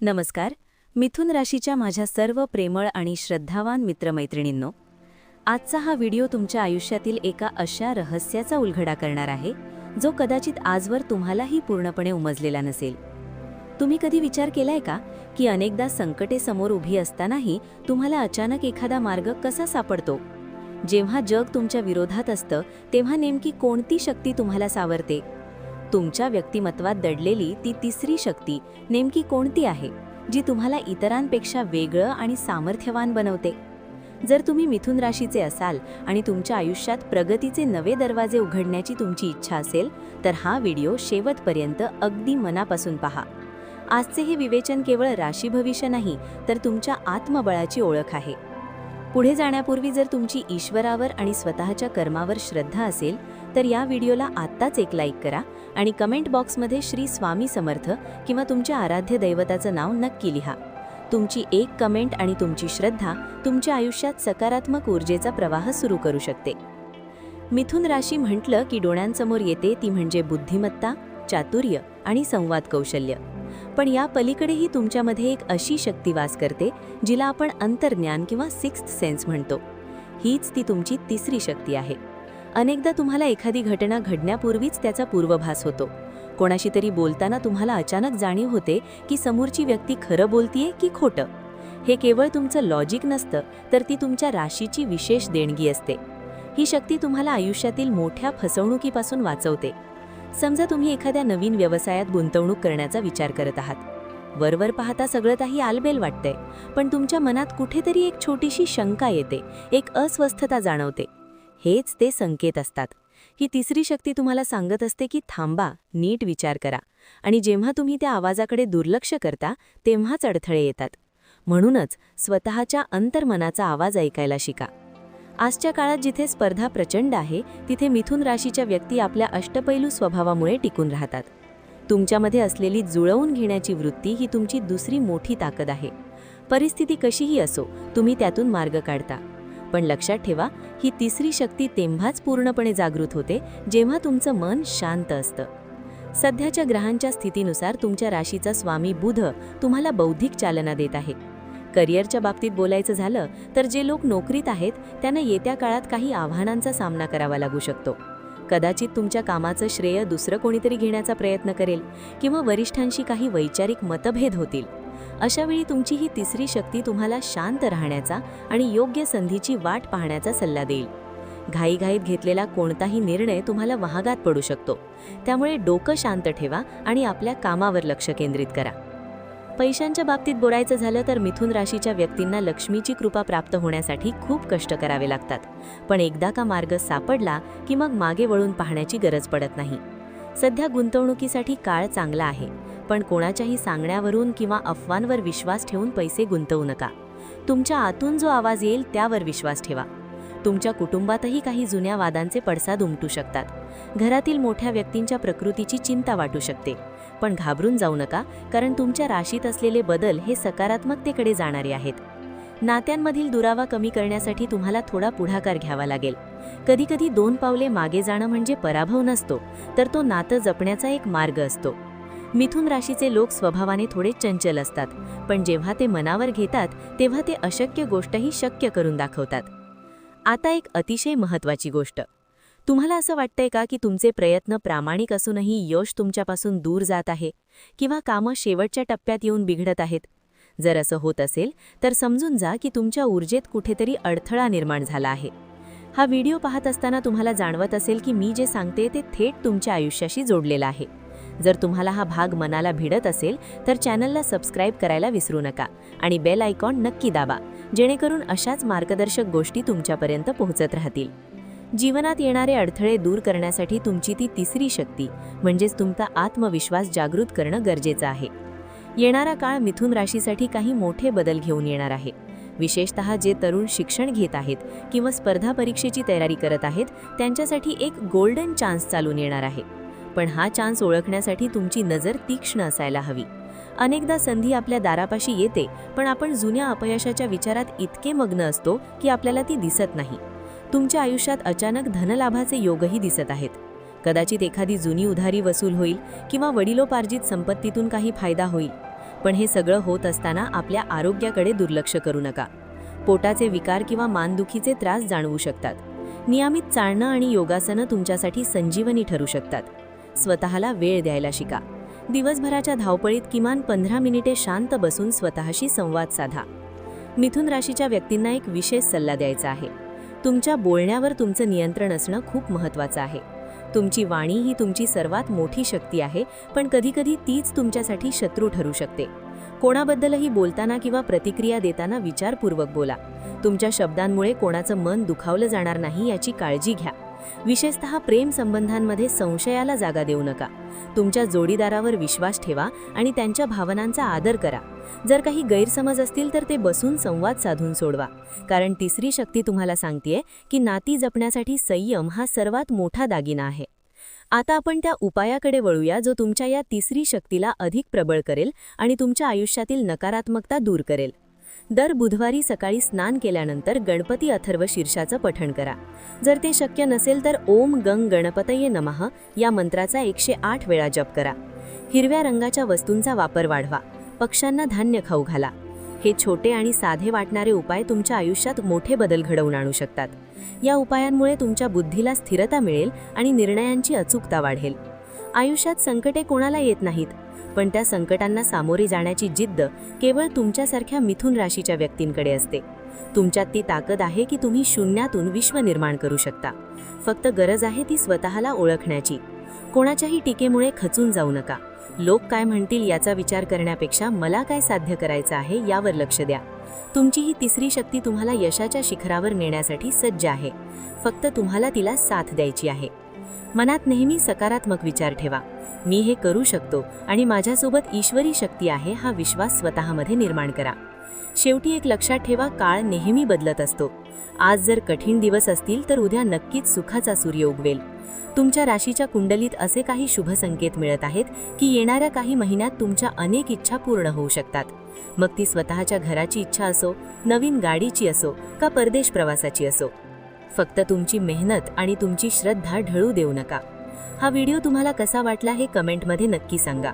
नमस्कार. मिथुन राशीच्या माझ्या सर्व प्रेमळ आणि श्रद्धावान मित्रमैत्रिणींनो, आजचा हा व्हिडिओ तुमच्या आयुष्यातील एका अशा रहस्याचा उलगडा करणार आहे जो कदाचित आजवर तुम्हालाही पूर्णपणे उमजलेला नसेल. तुम्ही कधी विचार केलाय का की अनेकदा संकटे समोर उभी असतानाही तुम्हाला अचानक एखादा मार्ग कसा सापडतो? जेव्हा जग तुमच्या विरोधात असतं तेव्हा नेमकी कोणती शक्ती तुम्हाला सावरते? तुमच्या व्यक्तिमत्वात दडलेली ती तिसरी शक्ती नेमकी कोणती आहे जी तुम्हाला इतरांपेक्षा वेगळं आणि सामर्थ्यवान बनवते? जर तुम्ही मिथुन राशीचे असाल आणि तुमच्या आयुष्यात प्रगतीचे नवे दरवाजे उघडण्याची तुमची इच्छा असेल तर हा व्हिडिओ शेवटपर्यंत अगदी मनापासून पहा. आजचे हे विवेचन केवळ राशी भविष्य नाही तर तुमच्या आत्मबळाची ओळख आहे. पुढे जाण्यापूर्वी जर तुमची ईश्वरावर आणि स्वतःच्या कर्मावर श्रद्धा असेल तर या व्हिडिओला आत्ताच एक लाईक करा आणि कमेंट बॉक्समध्ये श्री स्वामी समर्थ किंवा तुमच्या आराध्य दैवताचं नाव नक्की लिहा. तुमची एक कमेंट आणि तुमची श्रद्धा तुमच्या आयुष्यात सकारात्मक ऊर्जेचा प्रवाह सुरू करू शकते. मिथुन राशी म्हटलं की डोळ्यांसमोर येते ती म्हणजे बुद्धिमत्ता, चातुर्य आणि संवाद कौशल्य. पण या पलीकडेही तुमच्यामध्ये एक अशी शक्ती वास करते जिला आपण अंतर्ज्ञान किंवा सिक्स्थ सेन्स म्हणतो. हीच ती तुमची तिसरी शक्ती आहे. अनेकदा तुम्हाला एखादी घटना घडण्यापूर्वीच त्याचा पूर्वभास होतो. कोणाशी तरी बोलताना तुम्हाला अचानक जाणीव होते की समोरची व्यक्ती खरं बोलतीये की खोटं. हे केवळ तुमचं लॉजिक नसतं तर ती तुमच्या राशीची विशेष देणगी असते. ही शक्ती तुम्हाला आयुष्यातील मोठ्या फसवणुकीपासून वाचवते. समजा तुम्ही एखाद्या नवीन व्यवसायात गुंतवणूक करण्याचा विचार करत आहात. वरवर पाहता सगळं काही आलबेल वाटतंय, पण तुमच्या मनात कुठेतरी एक छोटीशी शंका येते, एक अस्वस्थता जाणवते. हेच ते संकेत असतात. ही तिसरी शक्ती तुम्हाला सांगत असते की थांबा, नीट विचार करा. आणि जेव्हा तुम्ही त्या आवाजाकडे दुर्लक्ष करता तेव्हाच अडथळे येतात. म्हणूनच स्वतःच्या अंतर्मनाचा आवाज ऐकायला शिका. आजच्या काळात जिथे स्पर्धा प्रचंड आहे तिथे मिथुन राशीच्या व्यक्ती आपल्या अष्टपैलू स्वभावामुळे टिकून राहतात. तुमच्यामध्ये असलेली जुळवून घेण्याची वृत्ती ही तुमची दुसरी मोठी ताकद आहे. परिस्थिती कशीही असो, तुम्ही त्यातून मार्ग काढता. पण लक्षात ठेवा, ही तिसरी शक्ती तेव्हाच पूर्णपणे जागृत होते जेव्हा तुमचं मन शांत असतं. सध्याच्या ग्रहांच्या स्थितीनुसार तुमच्या राशीचा स्वामी बुध तुम्हाला बौद्धिक चालना देत आहे. करिअरच्या बाबतीत बोलायचं झालं तर जे लोक नोकरीत आहेत त्यांना येत्या काळात काही आव्हानांचा सामना करावा लागू शकतो. कदाचित तुमच्या कामाचं श्रेय दुसरं कोणीतरी घेण्याचा प्रयत्न करेल किंवा वरिष्ठांशी काही वैचारिक मतभेद होतील. अशावेळी तुमची ही तिसरी शक्ती तुम्हाला शांत राहण्याचा आणि योग्य संधीची वाट पाहण्याचा सल्ला देईल. घाईघाईत घेतलेला कोणताही निर्णय तुम्हाला महागात पडू शकतो. त्यामुळे डोकं शांत ठेवा आणि आपल्या कामावर लक्ष केंद्रित करा. पैशांच्या बाबतीत बोलायचं झालं तर मिथुन राशीच्या व्यक्तींना लक्ष्मीची कृपा प्राप्त होण्यासाठी खूप कष्ट करावे लागतात. पण एकदा का मार्ग सापडला की मग मागे वळून पाहण्याची गरज पडत नाही. सध्या गुंतवणुकीसाठी काळ चांगला आहे, पण कोणाच्याही सांगण्यावरून किंवा अफवांवर विश्वास ठेवून पैसे गुंतवू नका. तुमच्या आतून जो आवाज येईल त्यावर विश्वास ठेवा. तुमच्या कुटुंबातही काही जुन्या वादांचे पडसाद उमटू शकतात. घरातील मोठ्या व्यक्तींच्या प्रकृतीची चिंता वाटू शकते. पण घाबरून जाऊ नका, कारण तुमच्या राशीत असलेले बदल हे सकारात्मकतेकडे जाणारे आहेत. नात्यांमधील दुरावा कमी करण्यासाठी तुम्हाला थोडा पुढाकार घ्यावा लागेल. कधीकधी 2 पावले मागे जाणं म्हणजे पराभव नसतो, तर तो नातं जपण्याचा एक मार्ग असतो. मिथुन राशीचे लोक स्वभावाने थोडे चंचल असतात, पण जेव्हा ते मनावर घेतात तेव्हा ते अशक्य गोष्टही शक्य करून दाखवतात. आता एक अतिशय महत्त्वाची गोष्ट. तुम्हाला असं वाटतंय का की तुमचे प्रयत्न प्रामाणिक असूनही यश तुमच्यापासून दूर जात आहे किंवा कामं शेवटच्या टप्प्यात येऊन बिघडत आहेत? जर असं होत असेल तर समजून जा की तुमच्या ऊर्जेत कुठेतरी अडथळा निर्माण झाला आहे. हा व्हिडिओ पाहत असताना तुम्हाला जाणवत असेल की मी जे सांगते ते थेट तुमच्या आयुष्याशी जोडलेलं आहे. जर तुम्हाला हा भाग मनाला भिडत असेल तर चॅनलला सबस्क्राईब करायला विसरू नका आणि बेल आयकॉन नक्की दाबा, जेणेकरून अशाच मार्गदर्शक गोष्टी तुमच्यापर्यंत पोहोचत राहतील. जीवनात येणारे अडथळे दूर करण्यासाठी तुमची ती तिसरी शक्ती म्हणजेच तुमचा आत्मविश्वास जागृत करणं गरजेचं आहे. येणारा काळ मिथुन राशीसाठी काही मोठे बदल घेऊन येणार आहे. विशेषतः जे तरुण शिक्षण घेत आहेत किंवा स्पर्धा परीक्षेची तयारी करत आहेत त्यांच्यासाठी एक गोल्डन चान्स चालून येणार आहे. पण हा चान्स ओळखण्यासाठी तुमची नजर तीक्ष्ण असायला हवी. अनेकदा संधी आपल्या दारापाशी येते, पण आपण जुन्या अपयशाच्या विचारात इतके मग्न असतो की आपल्याला ती दिसत नाही. तुमच्या आयुष्यात अचानक धनलाभाचे योगही दिसत आहेत. कदाचित एखादी जुनी उधारी वसूल होईल किंवा वडिलोपार्जित संपत्तीतून काही फायदा होईल. पण हे सगळं होत असताना आपल्या आरोग्याकडे दुर्लक्ष करू नका. पोटाचे विकार किंवा मानदुखीचे त्रास जाणवू शकतात. नियमित चालणं आणि योगासनं तुमच्यासाठी संजीवनी ठरू शकतात. स्वतःला वेळ द्यायला शिका. दिवसभराच्या धावपळीत किमान 15 मिनिटे शांत बसून स्वतःशी संवाद साधा. मिथुन राशीच्या व्यक्तींना एक विशेष सल्ला द्यायचा आहे. तुमच्या बोलण्यावर तुमचं नियंत्रण असणं खूप महत्त्वाचं आहे. तुमची वाणी ही तुमची सर्वात मोठी शक्ती आहे, पण कधीकधी तीच तुमच्यासाठी शत्रू ठरू शकते. कोणाबद्दलही बोलताना किंवा प्रतिक्रिया देताना विचारपूर्वक बोला. तुमच्या शब्दांमुळे कोणाचं मन दुखावलं जाणार नाही याची काळजी घ्या. विशेषतः प्रेम संबंधांमध्ये संशयाला जागा देऊ नका. तुमच्या जोडीदारावर विश्वास ठेवा आणि त्यांच्या भावनांचा आदर करा. जर काही गैरसमज असतील तर ते बसून संवाद साधून सोडवा, कारण तिसरी शक्ती तुम्हाला सांगतेय की नाती जपण्यासाठी संयम हा सर्वात मोठा दागिना आहे. आता आपण त्या उपायाकडे वळूया जो तुमच्या या तिसरी शक्तीला अधिक प्रबळ करेल आणि तुमच्या आयुष्यातील नकारात्मकता दूर करेल. दर बुधवारी सकाळी स्नान केल्यानंतर गणपती अथर्व शीर्षाचं पठण करा. जर ते शक्य नसेल तर ओम गंग गणपतये नमः या मंत्राचा 108 वेळा जप करा. हिरव्या रंगाच्या वस्तूंचा वापर वाढवा. पक्ष्यांना धान्य खाऊ घाला. हे छोटे आणि साधे वाटणारे उपाय तुमच्या आयुष्यात मोठे बदल घडवून आणू शकतात. या उपायांमुळे तुमच्या बुद्धीला स्थिरता मिळेल आणि निर्णयांची अचूकता वाढेल. आयुष्यात संकटे कोणाला येत नाहीत, पण त्या संकटांना सामोरे जाण्याची जिद्द केवळ तुमच्यासारख्या मिथुन राशीच्या व्यक्तींकडे असते. तुमच्यात ती ताकद आहे की तुम्ही शून्यातून विश्व निर्माण करू शकता. फक्त गरज आहे ती स्वतःला ओळखण्याची. कोणाच्याही टीकेमुळे खचून जाऊ नका. लोक काय म्हणतील याचा विचार करण्यापेक्षा मला काय साध्य करायचं आहे यावर लक्ष द्या. तुमची ही तिसरी शक्ती तुम्हाला यशाच्या शिखरावर नेण्यासाठी सज्ज आहे. फक्त तुम्हाला तिला साथ द्यायची आहे. मनात नेहमी सकारात्मक विचार ठेवा. मी हे करू शकतो आणि माझ्यासोबत ईश्वरी शक्ती आहे हा विश्वास स्वतःमध्ये निर्माण करा. शेवटी एक लक्षात ठेवा, काळ नेहमी बदलत असतो. आज जर कठीण दिवस असतील तर उद्या नक्कीच सुखाचा सूर्य उगवेल. तुमच्या राशीच्या कुंडलीत असे काही शुभ संकेत मिळत आहेत की येणाऱ्या काही महिन्यात तुमच्या अनेक इच्छा पूर्ण होऊ शकतात. मग ती स्वतःच्या घराची इच्छा असो, नवीन गाडीची असो का परदेश प्रवासाची असो. फक्त तुमची मेहनत आणि तुमची श्रद्धा ढळू देऊ नका. हा व्हिडिओ तुम्हाला कसा वाटला हे कमेंटमध्ये नक्की सांगा.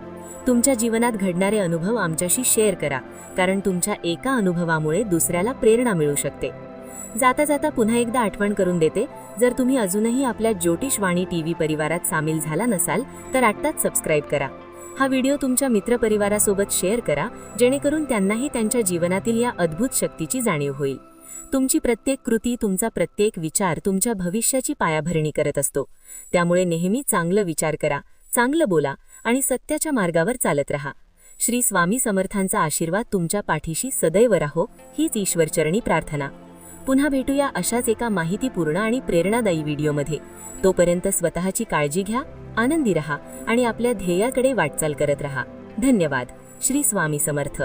तुमच्या जीवनात घडणारे अनुभव आमच्याशी शेअर करा, कारण तुमच्या एका अनुभवामुळे दुसऱ्याला प्रेरणा मिळू शकते. जाता जाता पुन्हा एकदा आठवण करून देते, जर तुम्ही अजूनही आपल्या ज्योतिषवाणी टीव्ही परिवारात सामील झाला नसाल तर आत्ताच सबस्क्राईब करा. हा व्हिडिओ तुमच्या मित्रपरिवारासोबत शेअर करा, जेणेकरून त्यांनाही त्यांच्या जीवनातील या अद्भुत शक्तीची जाणीव होईल. तुमची प्रत्येक कृती, तुमचा प्रत्येक विचार तुमच्या भविष्याची पायाभरणी करत असतो. त्यामुळे नेहमी चांगलं विचार करा, चांगलं बोला आणि सत्याच्या मार्गावर चालत रहा. श्री स्वामी समर्थांचा आशीर्वाद तुमच्या पाठीशी सदैव राहो हीच ईश्वरचरणी प्रार्थना. पुन्हा भेटूया अशाच एका माहितीपूर्ण आणि प्रेरणादायी व्हिडिओमध्ये. तोपर्यंत स्वतःची काळजी घ्या, आनंदी रहा आणि आपल्या ध्येयाकडे वाटचाल करत रहा. धन्यवाद. श्री स्वामी समर्थ.